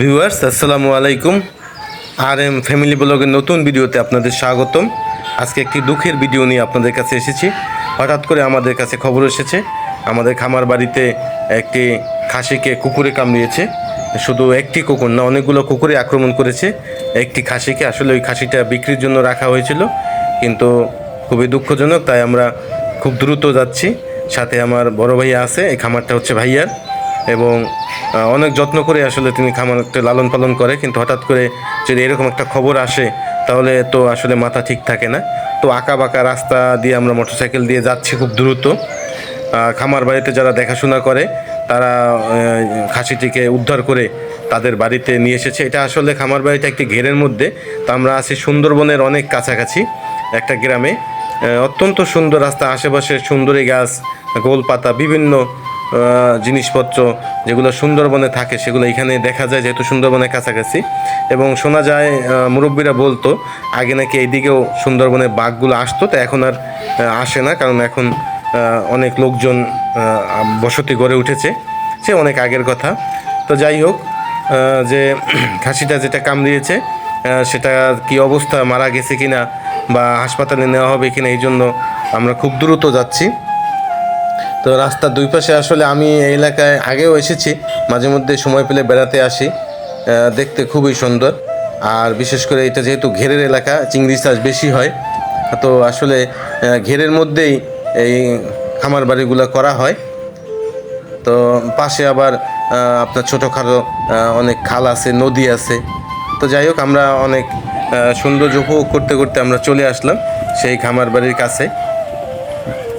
Viewers আসসালামু আলাইকুম। আর M family ব্লগের নতুন ভিডিওতে আপনাদের স্বাগতম। আজকে একটি দুঃখের ভিডিও নিয়ে আপনাদের কাছে এসেছি। হঠাৎ করে আমাদের কাছে খবর এসেছে আমাদের খামার বাড়িতে একটি খাসিকে কুকুরে কামড়িয়েছে। শুধু একটি কুকুর না, অনেকগুলো কুকুরে আক্রমণ করেছে একটি খাসিকে। আসলে ওই খাসিটা বিক্রির জন্য রাখা হয়েছিল, কিন্তু খুবই দুঃখজনক, তাই আমরা খুব দ্রুত যাচ্ছি। সাথে আমার বড় ভাইয়া আছে, এই খামারটা হচ্ছে ভাইয়ার, এবং অনেক যত্ন করে আসলে তিনি খামারটা লালন পালন করে। কিন্তু হঠাৎ করে যদি এরকম একটা খবর আসে তাহলে তো আসলে মাথা ঠিক থাকে না। তো আঁকা বাঁকা রাস্তা দিয়ে আমরা মোটরসাইকেল দিয়ে যাচ্ছি খুব দ্রুত। খামার বাড়িতে যারা দেখাশোনা করে তারা খাসিটিকে উদ্ধার করে তাদের বাড়িতে নিয়ে এসেছে। এটা আসলে খামার বাড়িটা একটি ঘেরের মধ্যে। তো আমরা আছি সুন্দরবনের অনেক কাছাকাছি একটা গ্রামে। অত্যন্ত সুন্দর রাস্তা, আশেপাশে সুন্দরী গাছ, গোলপাতা, বিভিন্ন জিনিসপত্র যেগুলো সুন্দরবনে থাকে সেগুলো এখানে দেখা যায়, যেহেতু সুন্দরবনের কাছাকাছি। এবং শোনা যায় মুরব্বীরা বলতো আগে নাকি এইদিকেও সুন্দরবনের বাঘগুলো আসতো, তো এখন আর আসে না, কারণ এখন অনেক লোকজন বসতি গড়ে উঠেছে, সে অনেক আগের কথা। তো যাই হোক, যে খাসিটা যেটা কামড়িয়েছে সেটা কি অবস্থা, মারা গেছে কিনা বা হাসপাতালে নেওয়া হবে কিনা, এই জন্য আমরা খুব দ্রুত যাচ্ছি। তো রাস্তার দুই পাশে আসলে আমি এই এলাকায় আগেও এসেছি, মাঝে মধ্যে সময় পেলে বেড়াতে আসি। দেখতে খুবই সুন্দর, আর বিশেষ করে এটা যেহেতু ঘেরের এলাকা, চিংড়ি চাষ বেশি হয়, তো আসলে ঘেরের মধ্যেই এই খামার বাড়িগুলো করা হয়। তো পাশে আবার আপনার ছোটোখাটো অনেক খাল আছে, নদী আছে। তো যাই হোক, আমরা অনেক সৌন্দর্য উপভোগ করতে করতে আমরা চলে আসলাম সেই খামার বাড়ির কাছে।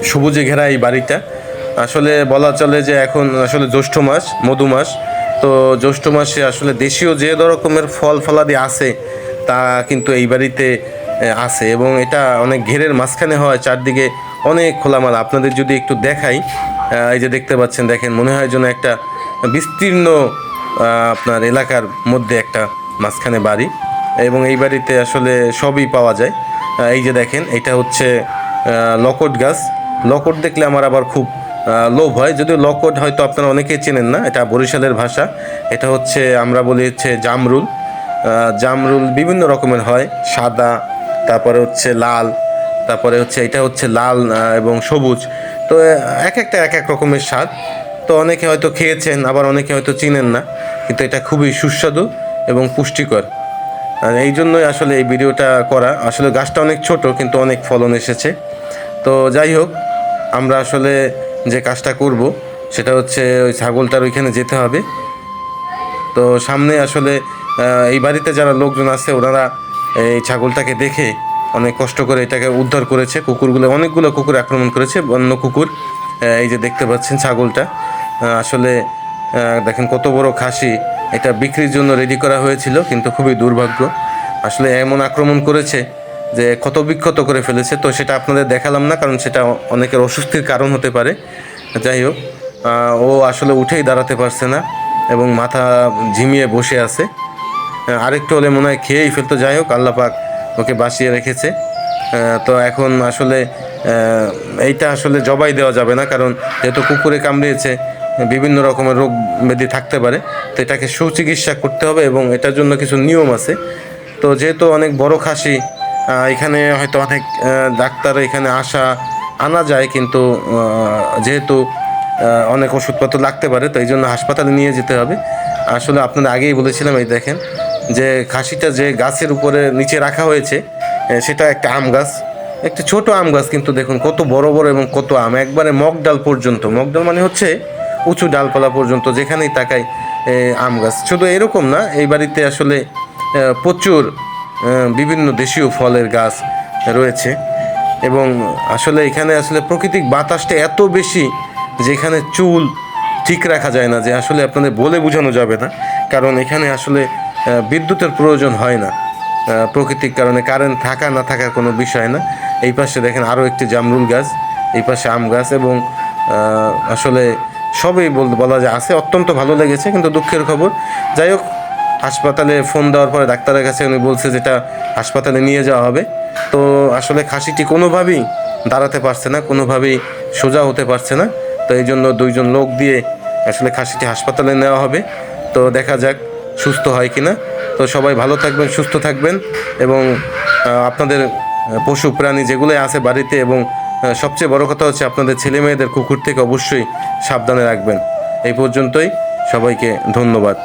সবুজে ঘেরা এই বাড়িটা, আসলে বলা চলে যে এখন আসলে জ্যৈষ্ঠ মাস, মধু মাস। তো জ্যৈষ্ঠ মাসে আসলে দেশীয় যে রকমের ফল ফলাদি আছে তা কিন্তু এই বাড়িতে আছে, এবং এটা অনেক ঘেরের মাঝখানে হয়, চারদিকে অনেক খোলামেলা। আপনাদের যদি একটু দেখাই, এই যে দেখতে পাচ্ছেন, দেখেন মনে হয় যেন একটা বিস্তীর্ণ আপনার এলাকার মধ্যে একটা মাঝখানে বাড়ি, এবং এই বাড়িতে আসলে সবই পাওয়া যায়। এই যে দেখেন, এটা হচ্ছে লকট গাছ। লকট দেখলে আমার আবার খুব লোভ হয়, যদিও লকট হয়তো আপনারা অনেকেই চেনেন না, এটা বরিশালের ভাষা। এটা হচ্ছে, আমরা বলি হচ্ছে জামরুল। জামরুল বিভিন্ন রকমের হয়, সাদা, তারপরে হচ্ছে লাল, তারপরে হচ্ছে এটা হচ্ছে লাল এবং সবুজ। তো এক একটা এক এক রকমের স্বাদ। তো অনেকে হয়তো খেয়েছেন, আবার অনেকে হয়তো চিনেন না, কিন্তু এটা খুবই সুস্বাদু এবং পুষ্টিকর। আর এই জন্যই আসলে এই ভিডিওটা করা। আসলে গাছটা অনেক ছোট, কিন্তু অনেক ফলন এসেছে। তো যাই হোক, আমরা আসলে যে কাজটা করব সেটা হচ্ছে ওই ছাগলটার ওইখানে যেতে হবে। তো সামনে আসলে এই বাড়িতে যারা লোকজন আছে ওনারা এই ছাগলটাকে দেখে অনেক কষ্ট করে এটাকে উদ্ধার করেছে। কুকুরগুলো, অনেকগুলো কুকুর আক্রমণ করেছে, বন্য কুকুর। এই যে দেখতে পাচ্ছেন ছাগলটা, আসলে দেখেন কত বড় খাসি। এটা বিক্রির জন্য রেডি করা হয়েছিল, কিন্তু খুবই দুর্ভাগ্য, আসলে এমন আক্রমণ করেছে যে ক্ষত বিক্ষত করে ফেলেছে। তো সেটা আপনাদের দেখালাম না, কারণ সেটা অনেকের অস্বস্তির কারণ হতে পারে। যাই হোক, ও আসলে উঠেই দাঁড়াতে পারছে না এবং মাথা ঝিমিয়ে বসে আছে। আরেকটু হলে মনে হয় খেয়েই ফেলতো। যাই হোক, আল্লাহ পাক ওকে বাঁচিয়ে রেখেছে। তো এখন আসলে এইটা আসলে জবাই দেওয়া যাবে না, কারণ যেহেতু কুকুরে কামড়িয়েছে বিভিন্ন রকমের রোগ ব্যাধি থাকতে পারে। তো এটাকে সুচিকিৎসা করতে হবে এবং এটার জন্য কিছু নিয়ম আছে। তো যেহেতু অনেক বড় খাসি, এখানে হয়তো অনেক ডাক্তার এখানে আনা যায়, কিন্তু যেহেতু অনেক ওষুধপত্র লাগতে পারে, তো এই জন্য হাসপাতালে নিয়ে যেতে হবে। আসলে আপনাদের আগেই বলেছিলাম, এই দেখেন যে খাসিটা যে গাছের উপরে নিচে রাখা হয়েছে সেটা একটা আম গাছ, একটা ছোট আম গাছ, কিন্তু দেখুন কত বড় বড় এবং কত আম, একবারে মগডাল পর্যন্ত। মগডাল মানে হচ্ছে উঁচু ডালপালা পর্যন্ত, যেখানেই তাকাই আম গাছ। শুধু এরকম না, এই বাড়িতে আসলে প্রচুর বিভিন্ন দেশীয় ফলের গাছ রয়েছে, এবং আসলে এখানে আসলে প্রাকৃতিক বাতাসটা এত বেশি যে এখানে চুল ঠিক রাখা যায় না, যে আসলে আপনাদের বলে বোঝানো যাবে না। কারণ এখানে আসলে বিদ্যুতের প্রয়োজন হয় না, প্রকৃতিক কারণে কারেন্ট থাকা না থাকার কোনো বিষয় না। এই পাশে দেখেন আরও একটি জামরুল গাছ, এই পাশে আম গাছ, এবং আসলে সবই বলা যায় আছে। অত্যন্ত ভালো লেগেছে, কিন্তু দুঃখের খবর। যাই হোক, হাসপাতালে ফোন দেওয়ার পরে ডাক্তারের কাছে উনি বলছে যেটা হাসপাতালে নিয়ে যাওয়া হবে। তো আসলে খাসিটি কোনোভাবেই দাঁড়াতে পারছে না, কোনোভাবেই সোজা হতে পারছে না। তো এই জন্য 2জন লোক দিয়ে আসলে খাসিটি হাসপাতালে নেওয়া হবে। তো দেখা যাক, 2জন লোক দিয়ে আসলে খাসিটি হাসপাতালে নিয়ে যাওয়া হবে। তো আসলে খাসিটি কোনোভাবেই দাঁড়াতে পারছে না, কোনোভাবেই সোজা হতে পারছে না। তো এই জন্য 2জন লোক দিয়ে আসলে খাসিটি হাসপাতালে নেওয়া হবে। তো দেখা যাক, সুস্থ হয় কিনা। তো সবাই ভালো থাকবেন, সুস্থ থাকবেন এবং আপনাদের পশু প্রাণী যেগুলো আছে বাড়িতে এবং সবচেয়ে বড় কথা হচ্ছে আপনাদের ছেলে মেয়েদের কুকুর থেকে অবশ্যই সাবধানে রাখবেন। এই পর্যন্তই, সবাইকে ধন্যবাদ।